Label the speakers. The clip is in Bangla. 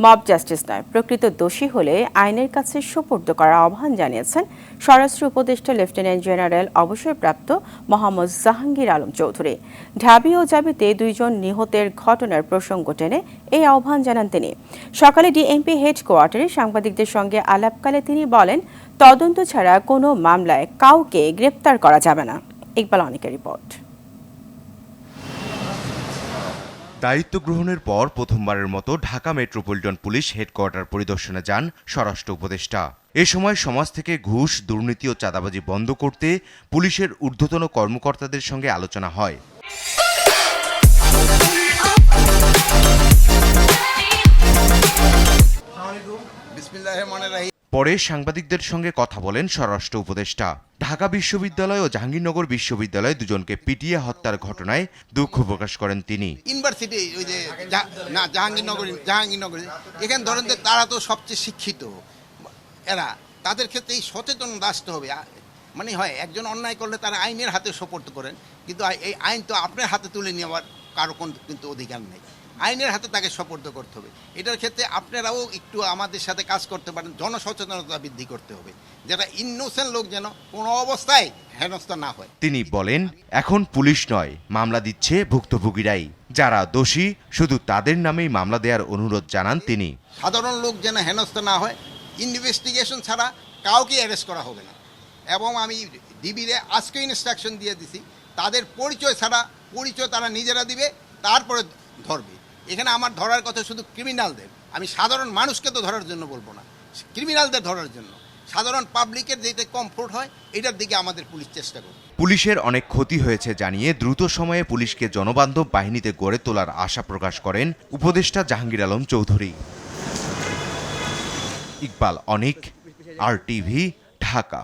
Speaker 1: মব জাস্টিস নয়, প্রকৃত দোষী হলে আইনের কাছে সোপর্দ করার আহ্বান জানিয়েছেন স্বরাষ্ট্র উপদেষ্টা লেফটেন্যান্ট জেনারেল অবসরপ্রাপ্ত মোহাম্মদ জাহাঙ্গীর আলম চৌধুরী। ঢাবি ও জাবিতে 2 জন নিহতের ঘটনার প্রসঙ্গ টেনে এই আহ্বান জানান তিনি। সকালে ডিএমপি হেডকোয়ার্টারে সাংবাদিকদের সঙ্গে আলাপকালে তিনি বলেন, তদন্ত ছাড়া কোনো মামলায় কাউকে গ্রেপ্তার করা যাবে না। ইকবাল অনিকের রিপোর্ট।
Speaker 2: দায়িত্ব গ্রহণের পর প্রথমবারের মতো ঢাকা মেট্রোপলিটন পুলিশ হেডকোয়ার্টার পরিদর্শনে যান স্বরাষ্ট্র উপদেষ্টা। এ সময় সমাজ থেকে ঘুষ, দুর্নীতি ও চাঁদাবাজি বন্ধ করতে পুলিশের ঊর্ধ্বতন কর্মকর্তাদের সঙ্গে আলোচনা হয়। পরে সাংবাদিকদের সঙ্গে কথা বলেন স্বরাষ্ট্র উপদেষ্টা। ঢাকা বিশ্ববিদ্যালয় ও জাহাঙ্গীরনগর বিশ্ববিদ্যালয় দুজনকে পিটিয়ে হত্যার ঘটনায় দুঃখ প্রকাশ করেন তিনি।
Speaker 3: ইউনিভার্সিটি ওই যে না জাহাঙ্গীরনগর এখানে ধরেন যে তারা তো সবচেয়ে শিক্ষিত, এরা তাদের ক্ষেত্রে এই সচেতন আসতে হবে। মানে হয় একজন অন্যায় করলে তারা আইনের হাতে সোপর্দ করেন, কিন্তু এই আইন তো আপনার হাতে তুলে নেওয়ার কারো কিন্তু অধিকার নেই। আইনের হাতে তাকে সোপর্দ করতে হবে। এটার ক্ষেত্রে আপনারাও একটু আমাদের সাথে কাজ করতে পারেন, জনসচেতনতা বৃদ্ধি করতে হবে, যেটা ইনোসেন্ট লোক যেন কোনো অবস্থায় হেনস্থা না হয়।
Speaker 2: তিনি বলেন, এখন পুলিশ নয়, মামলা দিচ্ছে ভুক্তভোগীরাই। যারা দোষী শুধু তাদের নামেই মামলা দেওয়ার অনুরোধ জানান তিনি।
Speaker 3: সাধারণ লোক যেন হেনস্থা না হয়, ইনভেস্টিগেশন ছাড়া কাউকে অ্যারেস্ট করা হবে না। এবং আমি ডিবিরে আজকে ইনস্ট্রাকশন দিয়ে দিছি, তাদের পরিচয় ছাড়া পরিচয় তারা নিজেরা দিবে, তারপরে ধরবে। এখানে আমার ধরার কথা শুধু ক্রিমিনালদের, আমি সাধারণ মানুষকে তো ধরার জন্য বলবো না, ক্রিমিনালদের ধরার জন্য। সাধারণ পাবলিকের যেটা কমফোর্ট হয় এটার দিকে আমাদের পুলিশ চেষ্টা করবে।
Speaker 2: পুলিশের অনেক ক্ষতি হয়েছে জানিয়ে দ্রুত সময়ে পুলিশকে জনবান্ধব বাহিনীতে গড়ে তোলার আশা প্রকাশ করেন উপদেষ্টা জাহাঙ্গীর আলম চৌধুরী। ইকবাল অনিক, RTV, ঢাকা।